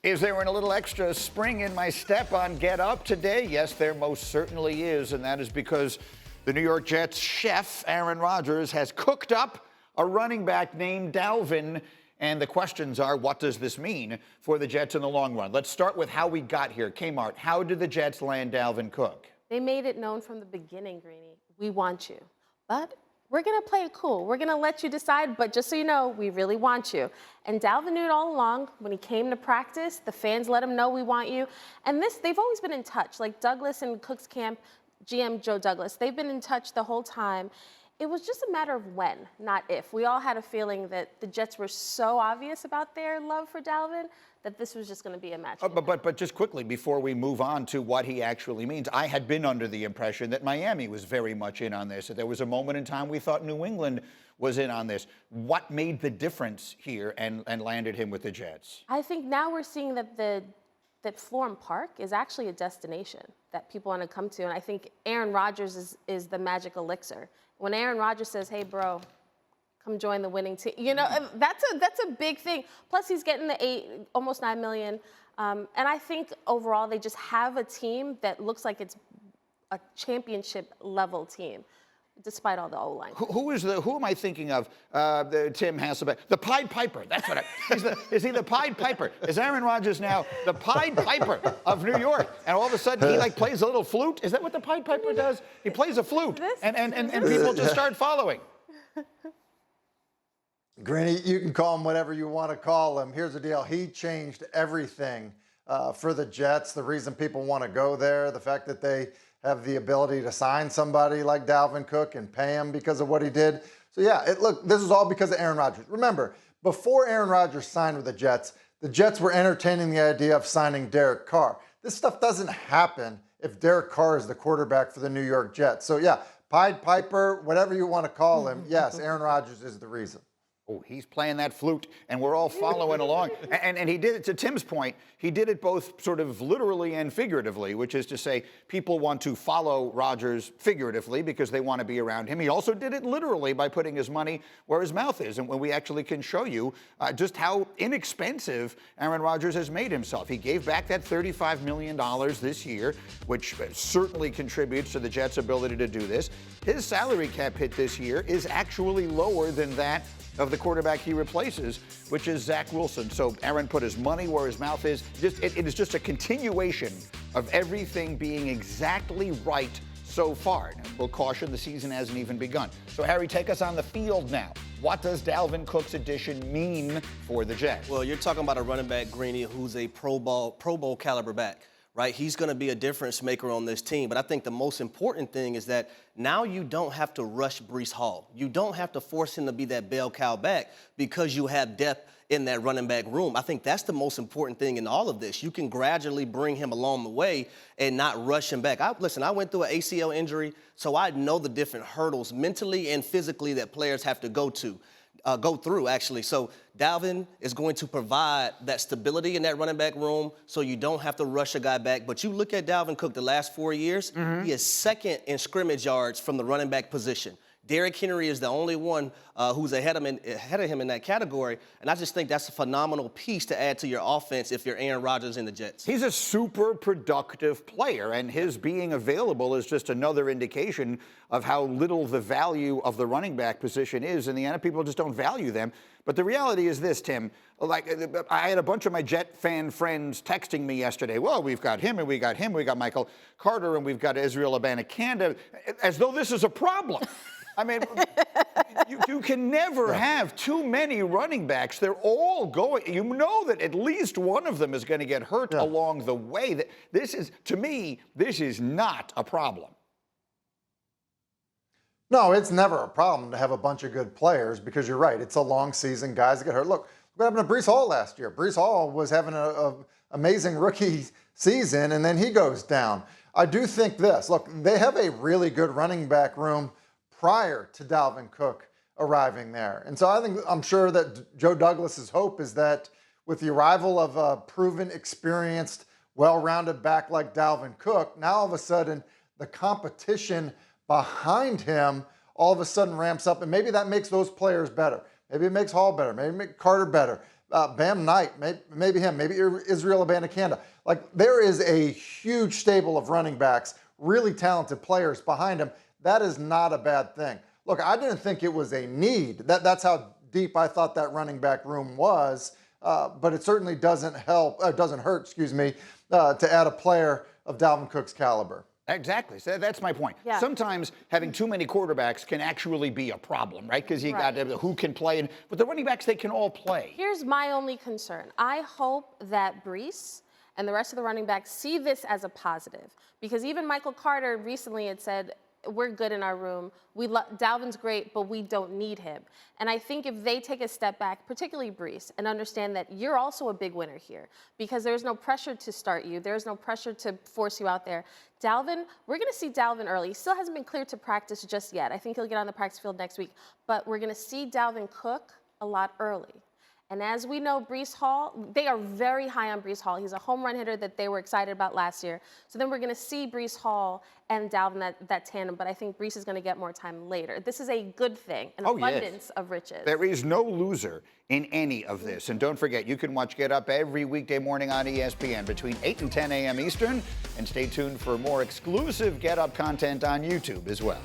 Is there a little extra spring in my step on Get Up today? Yes, there most certainly is, and that is because the New York Jets chef, Aaron Rodgers, has cooked up a running back named Dalvin, and the questions are, what does this mean for the Jets in the long run? Let's start with how we got here. Kmart, how did the Jets land Dalvin Cook? They made it known from the beginning, Greeny, we want you, but we're going to play it cool. We're going to let you decide, but just so you know, we really want you. And Dalvin knew it all along. When he came to practice, the fans let him know we want you. And they've always been in touch. Like Douglas and Cook's camp, GM Joe Douglas, they've been in touch the whole time. It was just a matter of when, not if. We all had a feeling that the Jets were so obvious about their love for Dalvin that this was just going to be a match. But just quickly, before we move on to what he actually means, I had been under the impression that Miami was very much in on this. That there was a moment in time we thought New England was in on this. What made the difference here and landed him with the Jets? I think now we're seeing that that Florham Park is actually a destination that people want to come to. And I think Aaron Rodgers is the magic elixir. When Aaron Rodgers says, hey, bro, come join the winning team, you know, that's a big thing. Plus, he's getting the almost $9 million. And I think overall they just have a team that looks like it's a championship level team, despite all the O-line. Who am I thinking of? Tim Hasselbeck, the Pied Piper. That's what is he the Pied Piper? Is Aaron Rodgers now the Pied Piper of New York? And all of a sudden he like plays a little flute. Is that what the Pied Piper does? He plays a flute, and people just start following. Greeny, you can call him whatever you want to call him. Here's the deal. He changed everything for the Jets. The reason people want to go there, the fact that they have the ability to sign somebody like Dalvin Cook and pay him because of what he did. So, yeah, look, this is all because of Aaron Rodgers. Remember, before Aaron Rodgers signed with the Jets were entertaining the idea of signing Derek Carr. This stuff doesn't happen if Derek Carr is the quarterback for the New York Jets. So, yeah, Pied Piper, whatever you want to call him, yes, Aaron Rodgers is the reason. Oh, he's playing that flute, and we're all following along. And he did it, to Tim's point, he did it both sort of literally and figuratively, which is to say people want to follow Rodgers figuratively because they want to be around him. He also did it literally by putting his money where his mouth is. And when we actually can show you just how inexpensive Aaron Rodgers has made himself. He gave back that $35 million this year, which certainly contributes to the Jets' ability to do this. His salary cap hit this year is actually lower than that of the quarterback he replaces, which is Zach Wilson. So Aaron put his money where his mouth is. It is just a continuation of everything being exactly right so far. Now, we'll caution the season hasn't even begun. So Harry, take us on the field now. What does Dalvin Cook's addition mean for the Jets? Well, you're talking about a running back, Greeny, who's a Pro Bowl caliber back. Right, he's going to be a difference maker on this team. But I think the most important thing is that now you don't have to rush Breece Hall. You don't have to force him to be that bell cow back because you have depth in that running back room. I think that's the most important thing in all of this. You can gradually bring him along the way and not rush him back. Listen, I went through an ACL injury, so I know the different hurdles mentally and physically that players have to go through, actually. So Dalvin is going to provide that stability in that running back room so you don't have to rush a guy back. But you look at Dalvin Cook the last 4 years, he is second in scrimmage yards from the running back position. Derrick Henry is the only one who's ahead of him in that category. And I just think that's a phenomenal piece to add to your offense if you're Aaron Rodgers and the Jets. He's a super productive player, and his being available is just another indication of how little the value of the running back position is. In the end, people just don't value them. But the reality is this, Tim. Like, I had a bunch of my Jet fan friends texting me yesterday. Well, we've got him, and we got him. We got Michael Carter, and we've got Israel Abanikanda, as though this is a problem. I mean, you can never have too many running backs. They're all going. You know that at least one of them is going to get hurt along the way. This is, to me, this is not a problem. No, it's never a problem to have a bunch of good players because you're right. It's a long season. Guys get hurt. Look what happened to Breece Hall last year. Breece Hall was having an amazing rookie season, and then he goes down. I do think this. Look, they have a really good running back room prior to Dalvin Cook arriving there. And so I'm sure that Joe Douglas's hope is that with the arrival of a proven, experienced, well-rounded back like Dalvin Cook, now all of a sudden the competition behind him all of a sudden ramps up, and maybe that makes those players better. Maybe it makes Hall better. Maybe it makes Carter better. Bam Knight, maybe him, maybe Israel Abanikanda. Like, there is a huge stable of running backs, really talented players behind him. That is not a bad thing. Look, I didn't think it was a need. That's how deep I thought that running back room was. But it certainly doesn't hurt, to add a player of Dalvin Cook's caliber. Exactly. So that's my point. Yeah. Sometimes having too many quarterbacks can actually be a problem, right? Because you got who can play, but the running backs, they can all play. Here's my only concern. I hope that Brees and the rest of the running backs see this as a positive, because even Michael Carter recently had said, we're good in our room. Dalvin's great, but we don't need him. And I think if they take a step back, particularly Brees, and understand that you're also a big winner here, because there's no pressure to start you. There's no pressure to force you out there. Dalvin, we're going to see Dalvin early. He still hasn't been cleared to practice just yet. I think he'll get on the practice field next week. But we're going to see Dalvin Cook a lot early. And as we know, Brees Hall, they are very high on Brees Hall. He's a home run hitter that they were excited about last year. So then we're going to see Brees Hall and Dalvin, that tandem. But I think Brees is going to get more time later. This is a good thing, an abundance of riches. There is no loser in any of this. And don't forget, you can watch Get Up every weekday morning on ESPN between 8 and 10 a.m. Eastern. And stay tuned for more exclusive Get Up content on YouTube as well.